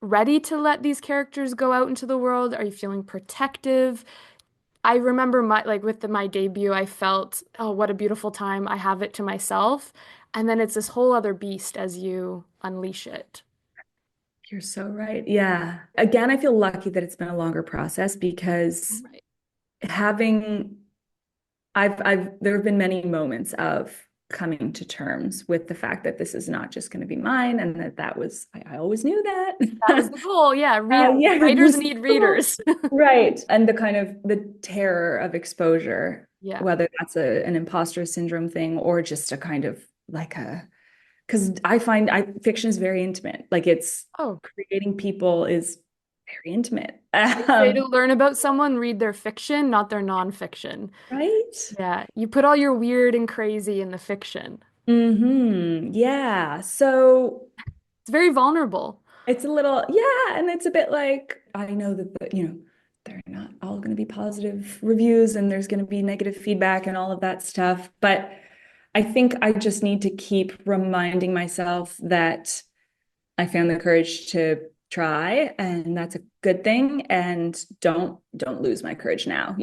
ready to let these characters go out into the world? Are you feeling protective? I remember my debut, I felt, oh, what a beautiful time. I have it to myself. And then it's this whole other beast as you unleash it. You're so right. Yeah. Again, I feel lucky that it's been a longer process because Right. having there have been many moments of coming to terms with the fact that this is not just going to be mine and I always knew That was that. the goal. Yeah. Yeah, it Writers was need cool. readers. Right. And the kind of the terror of exposure, Yeah. whether that's an imposter syndrome thing or just a kind of like a because I find fiction is very intimate. Like it's Oh, creating people is very intimate. they say to learn about someone, read their fiction, not their nonfiction. Right? Yeah. You put all your weird and crazy in the fiction. Yeah. So It's very vulnerable. it's a little, yeah, and it's a bit like I know that they're not all going to be positive reviews and there's going to be negative feedback and all of that stuff. But I think I just need to keep reminding myself that I found the courage to try, and that's a good thing. And don't lose my courage now,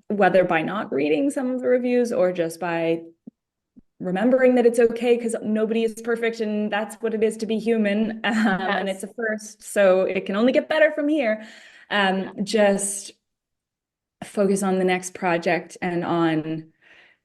whether by not reading some of the reviews or just by remembering that it's okay because nobody is perfect and that's what it is to be human. And it's Yes. a first, so it can only get better from here. Yeah. Just focus on the next project and on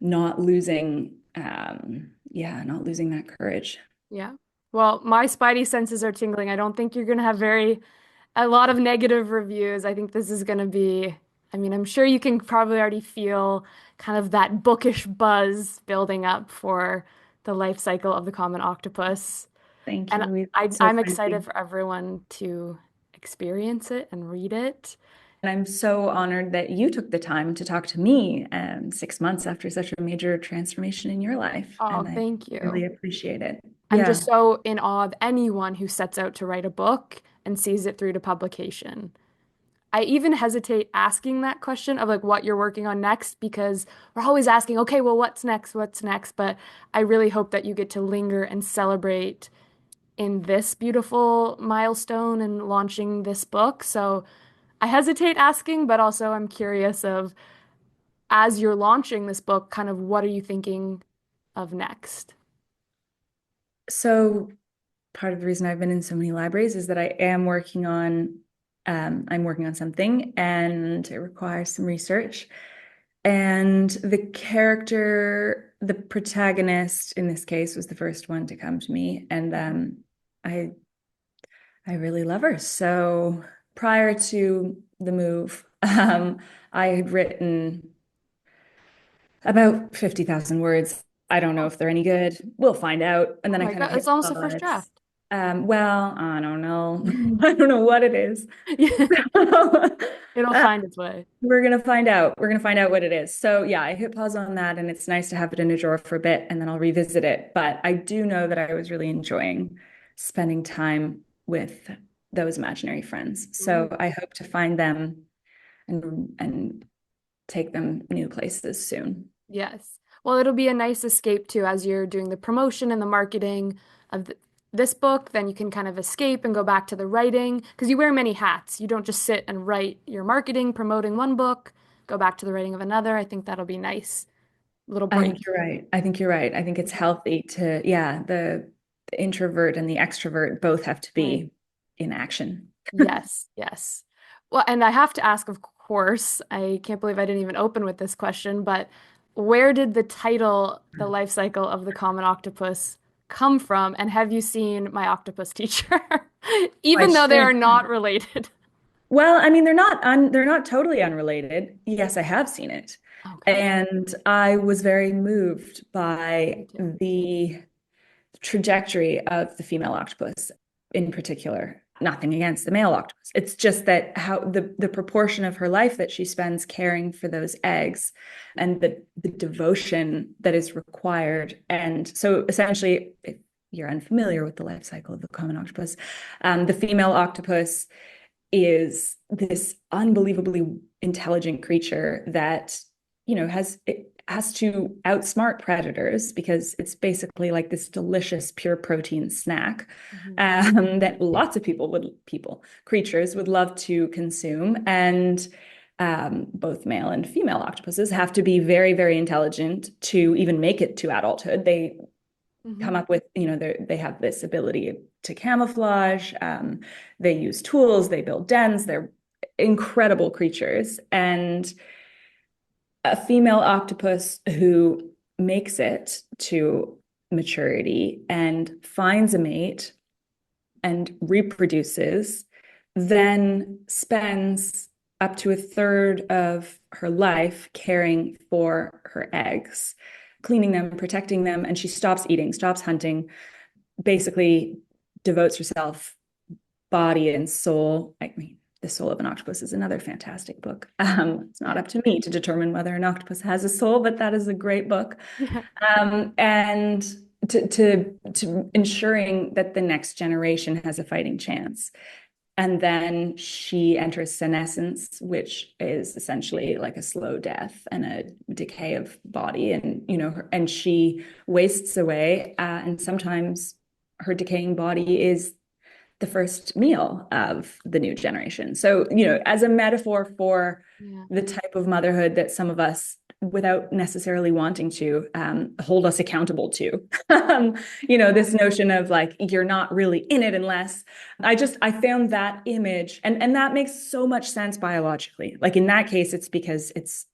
not losing, not losing that courage. Yeah. Well, my spidey senses are tingling. I don't think you're going to have a lot of negative reviews. I think this is going to be, I mean, I'm sure you can probably already feel kind of that bookish buzz building up for the life cycle of the common octopus. Thank And you, Louise. I, That's so I'm kind of excited you. for everyone to experience it and read it. And I'm so honored that you took the time to talk to me 6 months after such a major transformation in your life. Oh, And I thank really you. appreciate it. I'm Yeah. just so in awe of anyone who sets out to write a book and sees it through to publication. I even hesitate asking that question of like what you're working on next because we're always asking, okay, well, what's next? What's next? But I really hope that you get to linger and celebrate in this beautiful milestone and launching this book. So I hesitate asking, but also I'm curious of as you're launching this book, kind of what are you thinking of next? So part of the reason I've been in so many libraries is that I'm working on something and it requires some research. And the protagonist in this case was the first one to come to me. And I I really love her. So prior to the move, I had written about 50,000 words. I don't know Oh, if they're any good. We'll find out. And oh then I my kind of God, it's hit almost the first pause. draft. Well, I don't know. I don't know what it is. It'll Uh, find its way. we're gonna find out. We're gonna find out what it is. So yeah, I hit pause on that, and it's nice to have it in a drawer for a bit, and then I'll revisit it. But I do know that I was really enjoying spending time with those imaginary friends. So Ooh. I hope to find them and take them new places soon. Yes. Well, it'll be a nice escape too as you're doing the promotion and the marketing of this book. Then you can kind of escape and go back to the writing because you wear many hats. You don't just sit and write your marketing, promoting one book, go back to the writing of another. I think that'll be nice. Little I think break. you're right. I think you're right. I think it's healthy to, yeah, the introvert and the extrovert both have to Right. be in action. Yes, yes. Well, and I have to ask, of course, I can't believe I didn't even open with this question, but where did the title, The Life Cycle of the Common Octopus, come from? And have you seen My Octopus Teacher? I Even though they sure are not have. related. Well, I mean, they're not totally unrelated. Yes, I have seen it. Okay. And I was very moved Me by too. the trajectory of the female octopus in particular. Nothing against the male octopus. It's just that how the proportion of her life that she spends caring for those eggs and the devotion that is required. And so essentially, if you're unfamiliar with the life cycle of the common octopus, the female octopus is this unbelievably intelligent creature that, has to outsmart predators because it's basically like this delicious pure protein snack Mhm. that lots of creatures would love to consume. And both male and female octopuses have to be very, very intelligent to even make it to adulthood. They come Mhm. up with, they have this ability to camouflage. They use tools, they build dens, they're incredible creatures. And a female octopus who makes it to maturity and finds a mate and reproduces, then spends up to a third of her life caring for her eggs, cleaning them, protecting them, and she stops eating, stops hunting, basically devotes herself body and soul. I mean, The Soul of an Octopus is another fantastic book. It's not up to me to determine whether an octopus has a soul, but that is a great book. Yeah. And to ensuring that the next generation has a fighting chance. And then she enters senescence, which is essentially like a slow death and a decay of body. And, and she wastes away. And sometimes her decaying body is the first meal of the new generation. So, as a metaphor for Yeah. the type of motherhood that some of us, without necessarily wanting to, hold us accountable to. This notion of like, you're not really in it unless I found that image, and that makes so much sense biologically. Like in that case, it's because it's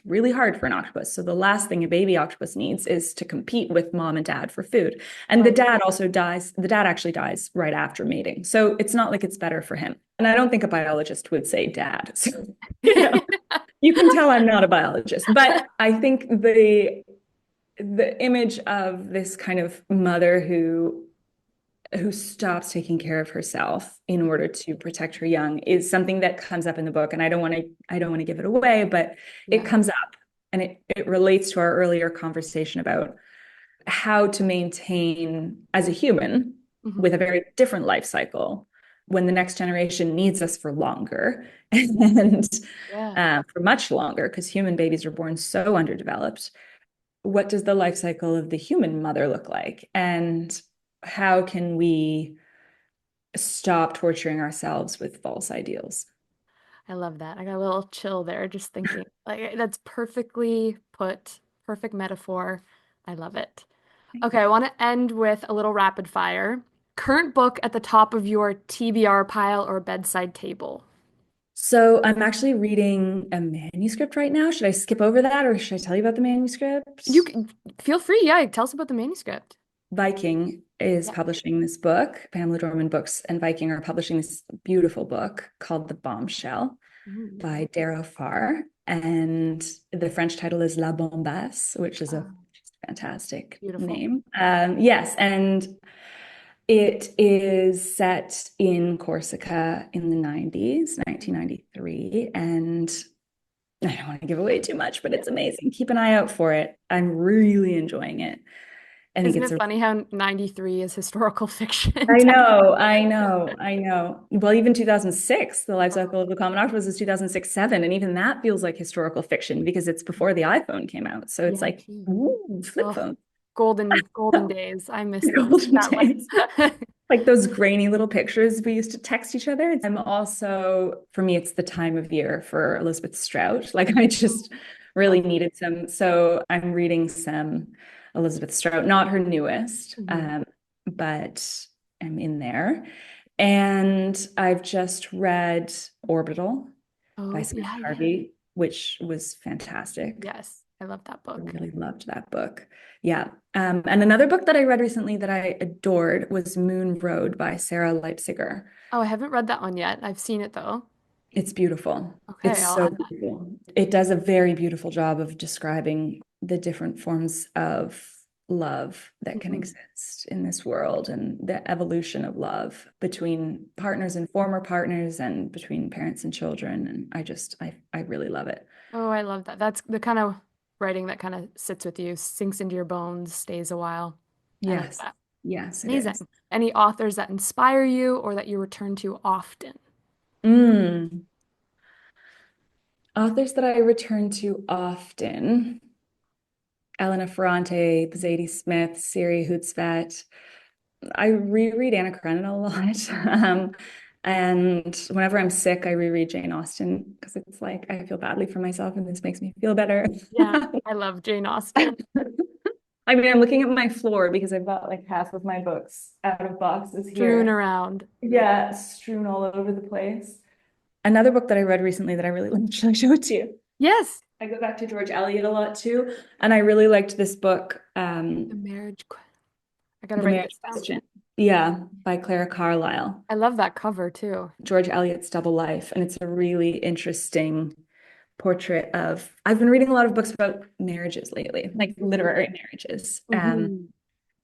really hard for an octopus. So the last thing a baby octopus needs is to compete with mom and dad for food. And the Right. dad also dies. The dad actually dies right after mating. So it's not like it's better for him. And I don't think a biologist would say dad. So, you know, you can tell I'm not a biologist, but I think the image of this kind of mother who stops taking care of herself in order to protect her young is something that comes up in the book. And I don't want to give it away, but it Yeah. comes up and it relates to our earlier conversation about how to maintain as a human Mhm. with a very different life cycle when the next generation needs us for longer and Yeah. for much longer, because human babies are born so underdeveloped. What does the life cycle of the human mother look like? And how can we stop torturing ourselves with false ideals? I love that. I got a little chill there just thinking. Like that's perfectly put, perfect metaphor. I love it. Okay, I want to end with a little rapid fire. Current book at the top of your TBR pile or bedside table. So I'm actually reading a manuscript right now. Should I skip over that or should I tell you about the You manuscript? can feel free. Yeah, tell us about the manuscript. Viking is Yeah. publishing this book. Pamela Dorman Books and Viking are publishing this beautiful book called The Bombshell Ooh. by Darrow Farr. And the French title is La Bombasse, which is a Oh, fantastic beautiful. name. Yes, and it is set in Corsica in the 90s, Mhm. 1993. And I don't want to give away too much, but it's amazing. Keep an eye out for it. I'm really enjoying it. I think Isn't it's it a funny how 93 is historical fiction? I know, Technically? I know, I know. Well, even 2006, the life Oh, cycle of the common octopus is 2006, 7, and even that feels like historical fiction because it's before the iPhone came out. So it's yeah, like, true. ooh, flip Oh, phone, golden days. I miss the those golden that days. life. Like those grainy little pictures we used to text each other. I'm also, for me, it's the time of year for Elizabeth Strout. Like I just really Love. needed some. So I'm reading some Elizabeth Strout, not her newest, Mhm. but I'm in there. And I've just read Orbital by Oh, Samantha yeah, yeah. Harvey, which was fantastic. Yes. I love that I book. really loved that book. Yeah. And another book that I read recently that I adored was Moon Road by Sarah Leipziger. Oh, I haven't read that one yet. I've seen it though. It's beautiful. Okay, It's I'll so add that. beautiful. It does a very beautiful job of describing the different forms of love that can Mhm. exist in this world and the evolution of love between partners and former partners and between parents and children. And I really love it. Oh, I love that. That's the kind of writing that kind of sits with you, sinks into your bones, stays a while. I like Yes. that. Yes, it is. Amazing. Any authors that inspire you or that you return to often? Mm. Authors that I return to often, Elena Ferrante, Zadie Smith, Siri Hootsvet. I reread Anna Karenina a lot. And whenever I'm sick, I reread Jane Austen because it's like I feel badly for myself and this makes me feel better. Yeah, I love Jane Austen. I mean, I'm looking at my floor because I've got like half of my books out of boxes Strewn here. around. Yeah, strewn all over the place. Another book that I read recently that I really liked, should I show it to you? Yes. I go back to George Eliot a lot too, and I really liked this book, The Marriage. I gotta The write Marriage this down. Question. Yeah, by Clara Carlyle. I love that cover too. George Eliot's double life, and it's a really interesting portrait of. I've been reading a lot of books about marriages lately, like literary marriages. Hmm.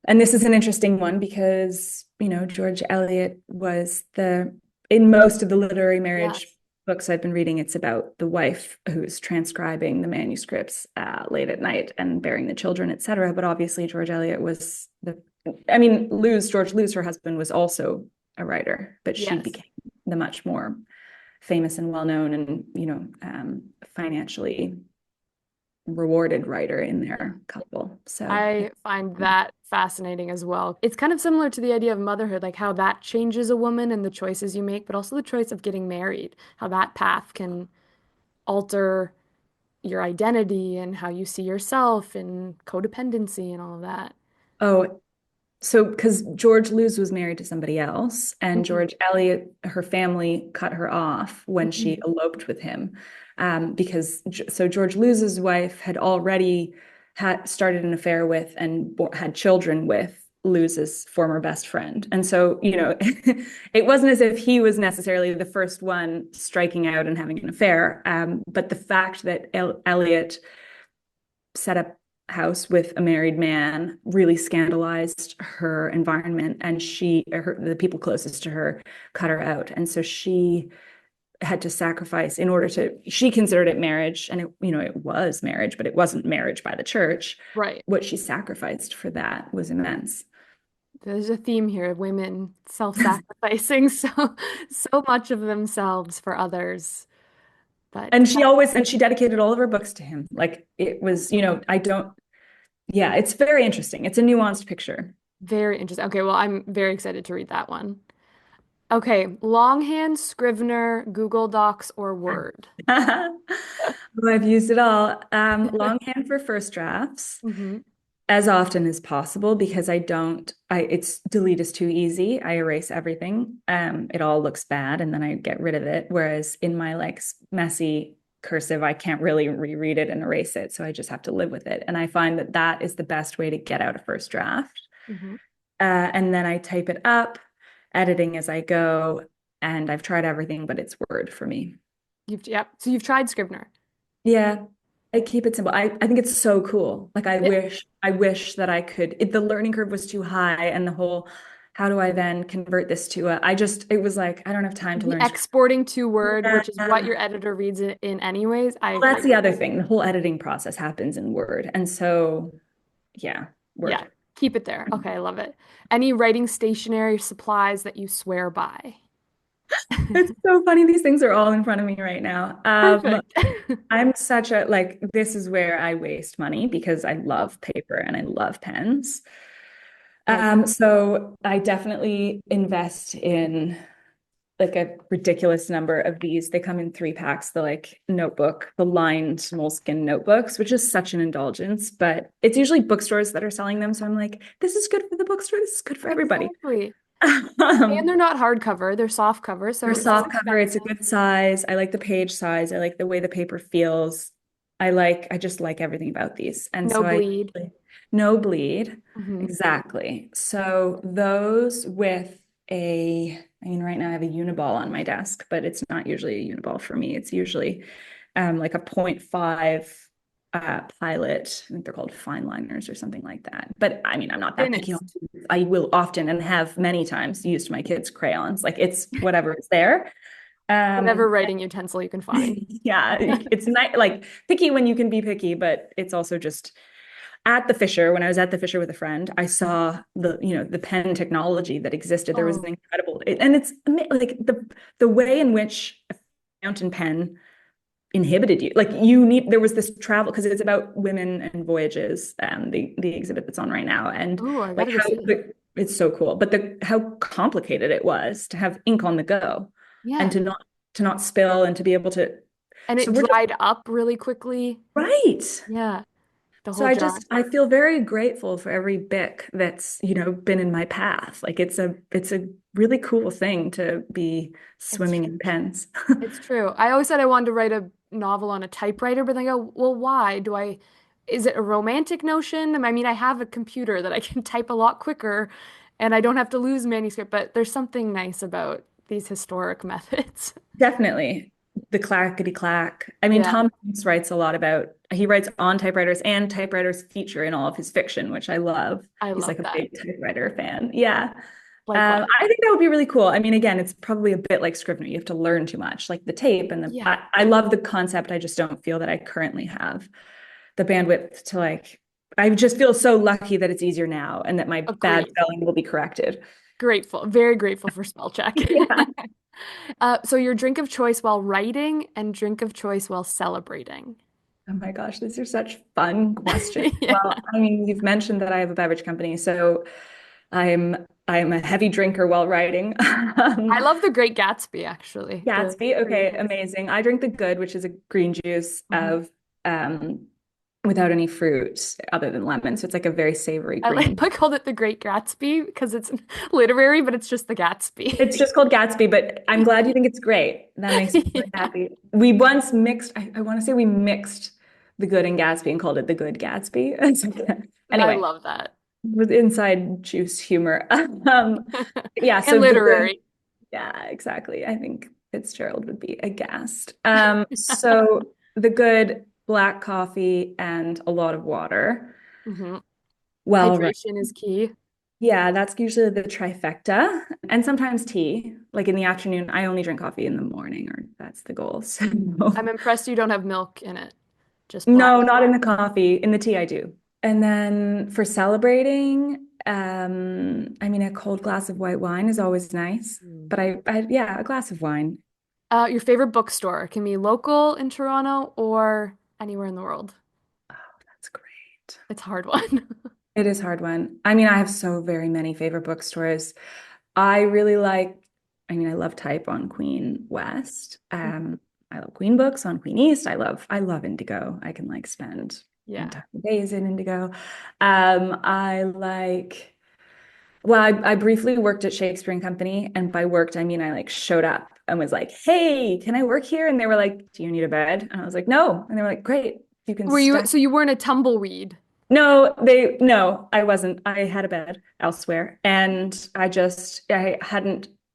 And this is an interesting one because, George Eliot was in most of the literary marriage Yes. books I've been reading, it's about the wife who's transcribing the manuscripts late at night and bearing the children, etc. But obviously, George Eliot was George Lewes, her husband, was also a writer, but she Yes. became the much more famous and well-known and, financially rewarded writer in their couple. So I find that fascinating as well. It's kind of similar to the idea of motherhood, like how that changes a woman and the choices you make, but also the choice of getting married, how that path can alter your identity and how you see yourself and codependency and all of that. Oh, so because George Lewes was married to somebody else, and Mhm. George Eliot, her family cut her off when she Mhm. eloped with him, because George Lewes's wife had already had started an affair with and had children with Lewes's former best friend, and so it wasn't as if he was necessarily the first one striking out and having an affair, but the fact that Eliot set up house with a married man really scandalized her environment, and the people closest to her cut her out, and so she had to sacrifice in order to she considered it marriage, and it was marriage, but it wasn't marriage by the church. Right. What she sacrificed for that was immense. There's a theme here, women self-sacrificing so much of themselves for others. But And she dedicated all of her books to him. Like it was, I don't yeah, it's very interesting. It's a nuanced picture. very interesting. Okay, well, I'm very excited to read that one. Okay, longhand, Scrivener, Google Docs, or Word? Oh, I've used it all. Longhand for first drafts Hmm. as often as possible because it's delete is too easy. I erase everything. It all looks bad and then I get rid of it. Whereas in my like messy cursive, I can't really reread it and erase it. So I just have to live with it. And I find that that is the best way to get out a first draft. Hmm. And then I type it up, editing as I go. And I've tried everything, but it's Word for me. Yep. So you've tried Scrivener. Yeah, I keep it simple. I think it's so cool. Like Yeah. I wish that I could. The learning curve was too high, and the whole, how do I then convert this to it was like I don't have time to The learn. exporting to Word, Yeah. which is what your editor reads it in anyways. I Well, that's agree. the other thing. The whole editing process happens in Word, and so yeah, Yeah. Word. Keep it there. Okay, I love it. Any writing stationery supplies that you swear by? It's so funny. These things are all in front of me right now. Perfect. I'm such a like. This is where I waste money because I Yep. love paper and I love pens. Like, So I definitely invest in like a ridiculous number of these. They come in 3 packs, the lined moleskin notebooks, which is such an indulgence, but it's usually bookstores that are selling them. So I'm like, this is good for the bookstore. This is good for everybody. exactly. And Um, they're not hardcover, they're soft cover, so for it's less soft cover, it's a expensive. good size. I like the page size. I like the way the paper feels. I just like everything about these. And No so bleed. no bleed. Hmm. Exactly. So those with I mean, right now I have a uniball on my desk, but it's not usually a uniball for me. It's usually like a point 0.5 pilot. I think they're called fine liners or something like that. But I mean, I'm not that picky on Thinnest. I will often and have many times used my kids' crayons. Like it's whatever is there. Whatever Um, writing utensil you can find. yeah, it's nice, like picky when you can be picky, but it's also just at the Fisher, when I was at the Fisher with a friend, I saw the pen technology that existed. There was an Oh, incredible, and it's like the way in which a fountain pen inhibited you. Like there was this travel because it's about women and voyages, the exhibit that's on right now, and oh, I like gotta go see it. it's so cool. But the how complicated it was to have ink on the go and Yeah. to not spill and to be able to. And So it we're just dried up really quickly. right. Yeah, the So whole jar. I feel very grateful for every Bic that's, been in my path. Like it's a really cool thing to be It's swimming true. in pens. It's true. I always said I wanted to write a novel on a typewriter, but then I go, well, why? Is it a romantic notion? I mean, I have a computer that I can type a lot quicker and I don't have to lose manuscript, but there's something nice about these historic methods. Definitely the clackety clack. I mean, Yeah, Tom Hanks writes a lot about, he writes on typewriters and typewriters feature in all of his fiction, which I love. I He's love like a that. big typewriter fan. Yeah. Likewise. I think that would be really cool. I mean, again, it's probably a bit like Scrivener. You have to learn too much, like the tape and Yeah, I love the concept. I just don't feel that I currently have the bandwidth to I just feel so lucky that it's easier now and that my bad agreed. spelling will be corrected. Grateful, very grateful for spell check. Yeah. So your drink of choice while writing and drink of choice while celebrating. Oh my gosh, these are such fun questions. Yeah. Well, I mean, you've mentioned that I have a beverage company, so I'm a heavy drinker while writing. I love the Great Gatsby, actually. The Gatsby, okay, Korean. amazing. I drink the good, which is a green juice Mhm. um without any fruit other than lemon. So it's like a very savory I like green. I called it the Great Gatsby because it's literary, but it's just the It's Gatsby. just called Gatsby, but I'm glad you think it's great. That makes me really Yeah. happy. We once mixed, I want to say we mixed the good and Gatsby and called it the good Gatsby. I Anyway, love that. with inside juice humor. Yeah, And so the good, literary. yeah, exactly. I think Fitzgerald would be aghast. So the good black coffee and a lot of water. Hmm. Well, right. Hydration is key. Yeah, that's usually the trifecta. And sometimes tea. Like in the afternoon, I only drink coffee in the morning, or that's the goal. So I'm impressed you don't have milk in it, just black. no, not in the coffee. In the tea, I do. And then for celebrating, I mean, a cold glass of white wine is always nice. Mm. But yeah, a glass of wine. Your favorite bookstore. It can be local in Toronto or anywhere in the world. Oh, that's great. It's a hard one. It is a hard one. I mean, I have so very many favorite bookstores. I really like, I mean, I love Type on Queen West. I love Queen Books on Queen East. I love Indigo. I can spend Yeah. entire days in Indigo. I like, well, I briefly worked at Shakespeare and Company, and by worked, I mean I showed up and was like, "Hey, can I work here?" And they were like, "Do you need a bed?" And I was like, "No." And they were like, "Great, you can stack." So you weren't a tumbleweed? No, I wasn't. I had a bed elsewhere. And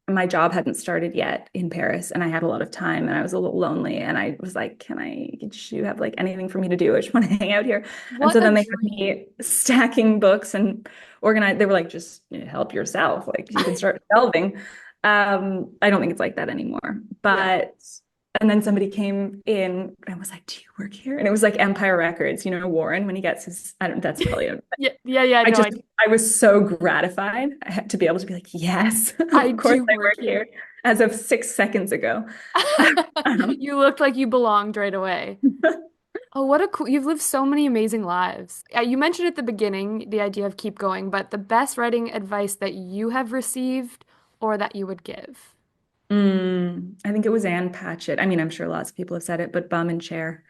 my job hadn't started yet in Paris and I had a lot of time and I was a little lonely. And I was like, did you have anything for me to do? I just want to hang out here. And What so a then they had dream. me stacking books and organize. They were like, just help yourself. Like you can start shelving. I don't think it's like that anymore. Yeah. But and then somebody came in and was like, "Do you work here?" And it was like Empire Records, Warren when he gets his, I don't, that's probably, Yeah, yeah, yeah. I No, just, I was so gratified to be able to be like, yes, I of course do I work work here. here as of 6 seconds ago. Um, You looked like you belonged right away. Oh, what a cool, you've lived so many amazing lives. You mentioned at the beginning the idea of keep going, but the best writing advice that you have received or that you would give. I think it was Anne Patchett. I mean, I'm sure lots of people have said it, but bum and chair.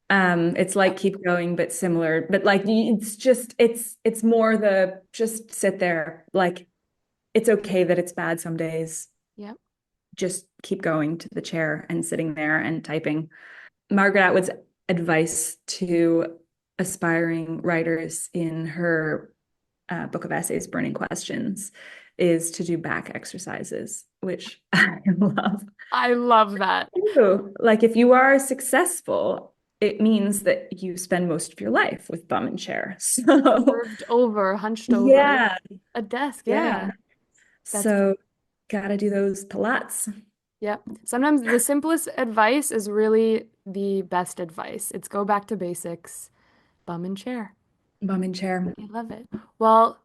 It's Yeah. like keep going, but similar. But it's more the just sit there. Like it's okay that it's bad some days. Yeah. Just keep going to the chair and sitting there and typing. Margaret Atwood's advice to aspiring writers in her book of essays, Burning Questions, is to do back exercises, which I love. I love that. Like if you are successful, it means that you spend most of your life with bum and chair. So Curved over, hunched over yeah, a desk. Yeah, yeah. that's, So gotta do those pilates. yep. Sometimes the simplest advice is really the best advice. It's go back to basics, bum and chair. Bum and chair. I love it. Well,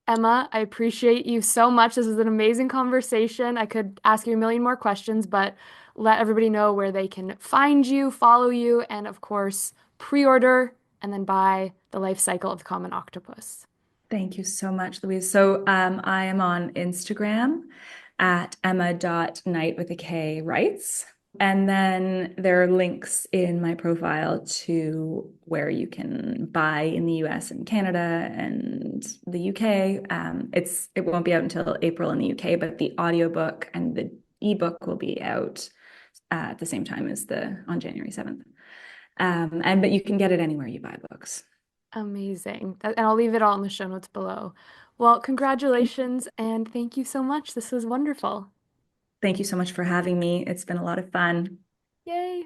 Emma, I appreciate you so much. This is an amazing conversation. I could ask you a million more questions, but let everybody know where they can find you, follow you, and of course, pre-order and then buy The Life Cycle of the Common Octopus. Thank you so much, Louise. So I am on Instagram at emma.knight with a K writes. And then there are links in my profile to where you can buy in the US and Canada and the UK. It won't be out until April in the UK, but the audiobook and the ebook will be out at the same time as the on January 7th. But you can get it anywhere you buy books. Amazing. And I'll leave it all in the show notes below. Well, congratulations and thank you so much. This was wonderful. Thank you so much for having me. It's been a lot of fun. Yay.